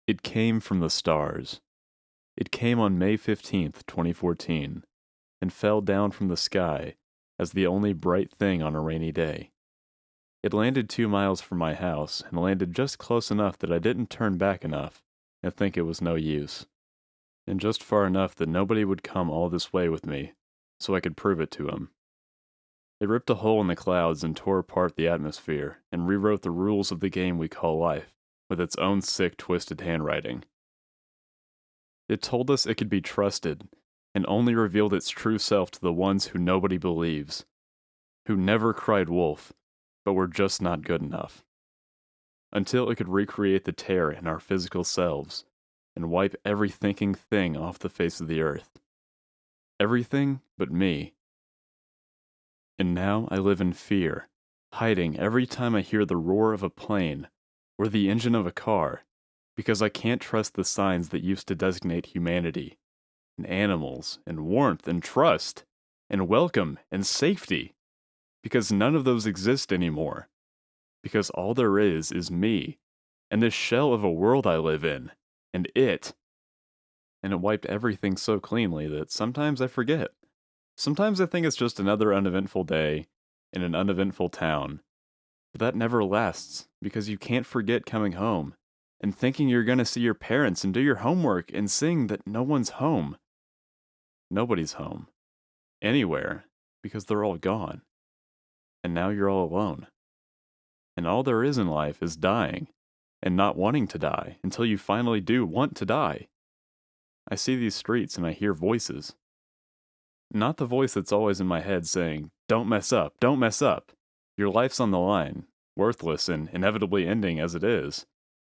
It came from the stars. It came on May 15th, 2014, and fell down from the sky as the only bright thing on a rainy day. It landed 2 miles from my house and landed just close enough that I didn't turn back enough and think it was no use, and just far enough that nobody would come all this way with me so I could prove it to him. It ripped a hole in the clouds and tore apart the atmosphere and rewrote the rules of the game we call life with its own sick, twisted handwriting. It told us it could be trusted and only revealed its true self to the ones who nobody believes, who never cried wolf, but were just not good enough. Until it could recreate the terror in our physical selves and wipe every thinking thing off the face of the earth. Everything but me. And now I live in fear, hiding every time I hear the roar of a plane or the engine of a car, because I can't trust the signs that used to designate humanity, and animals, and warmth, and trust, and welcome, and safety, because none of those exist anymore, because all there is me, and this shell of a world I live in, and it wiped everything so cleanly that sometimes I forget. Sometimes I think it's just another uneventful day in an uneventful town, but that never lasts, because you can't forget coming home, and thinking you're gonna see your parents and do your homework and seeing that no one's home. Nobody's home. Anywhere. Because they're all gone. And now you're all alone. And all there is in life is dying, and not wanting to die until you finally do want to die. I see these streets and I hear voices. Not the voice that's always in my head saying, "Don't mess up, don't mess up. Your life's on the line, worthless and inevitably ending as it is."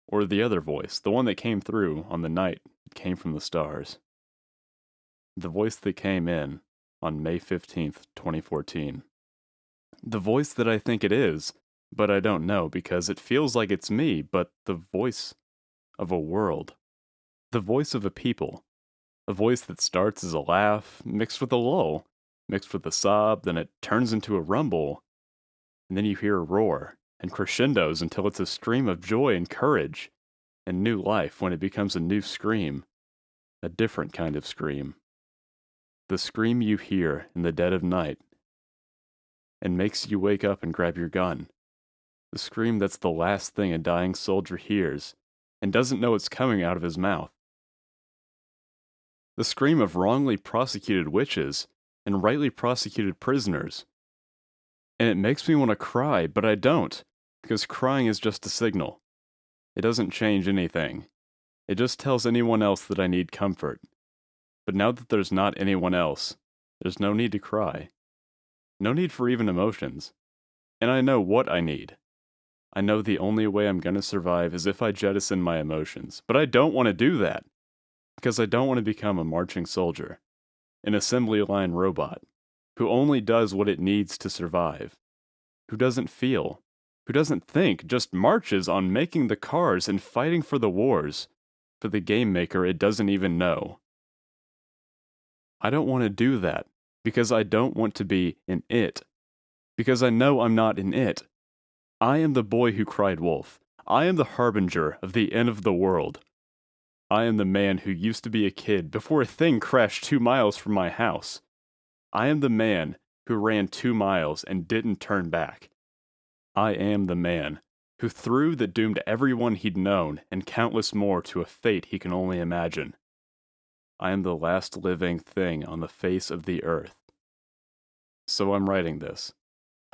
Or the other voice, the one that came through on the night it came from the stars. The voice that came in on May 15th, 2014. The voice that I think it is, but I don't know because it feels like it's me, but the voice of a world. The voice of a people. A voice that starts as a laugh, mixed with a lull, mixed with a sob, then it turns into a rumble, and then you hear a roar, and crescendos until it's a stream of joy and courage, and new life when it becomes a new scream, a different kind of scream. The scream you hear in the dead of night, and makes you wake up and grab your gun. The scream that's the last thing a dying soldier hears, and doesn't know it's coming out of his mouth. The scream of wrongly prosecuted witches, and rightly prosecuted prisoners. And it makes me want to cry, but I don't, because crying is just a signal. It doesn't change anything. It just tells anyone else that I need comfort. But now that there's not anyone else, there's no need to cry. No need for even emotions. And I know what I need. I know the only way I'm gonna survive is if I jettison my emotions, but I don't want to do that, because I don't want to become a marching soldier, an assembly line robot, who only does what it needs to survive, who doesn't feel, who doesn't think, just marches on making the cars and fighting for the wars, for the game maker it doesn't even know. I don't want to do that, because I don't want to be an it, because I know I'm not an it. I am the boy who cried wolf. I am the harbinger of the end of the world. I am the man who used to be a kid before a thing crashed 2 miles from my house. I am the man who ran 2 miles and didn't turn back. I am the man who threw that doomed everyone he'd known and countless more to a fate he can only imagine. I am the last living thing on the face of the earth. So I'm writing this,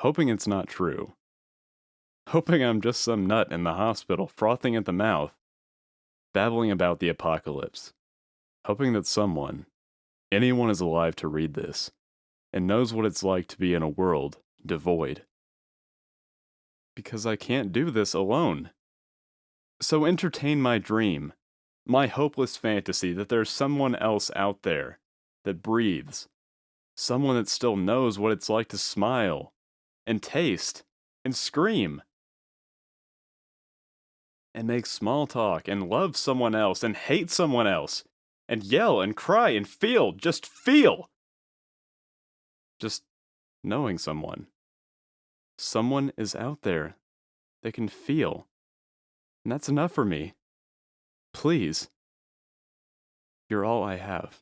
hoping it's not true. Hoping I'm just some nut in the hospital frothing at the mouth, babbling about the apocalypse. Hoping that someone, anyone is alive to read this, and knows what it's like to be in a world devoid. Because I can't do this alone. So entertain my dream, my hopeless fantasy that there's someone else out there that breathes, someone that still knows what it's like to smile, and taste, and scream, and make small talk, and love someone else, and hate someone else, and yell, and cry, and feel, just feel! Just knowing someone. Someone is out there that can feel. And that's enough for me. Please. You're all I have.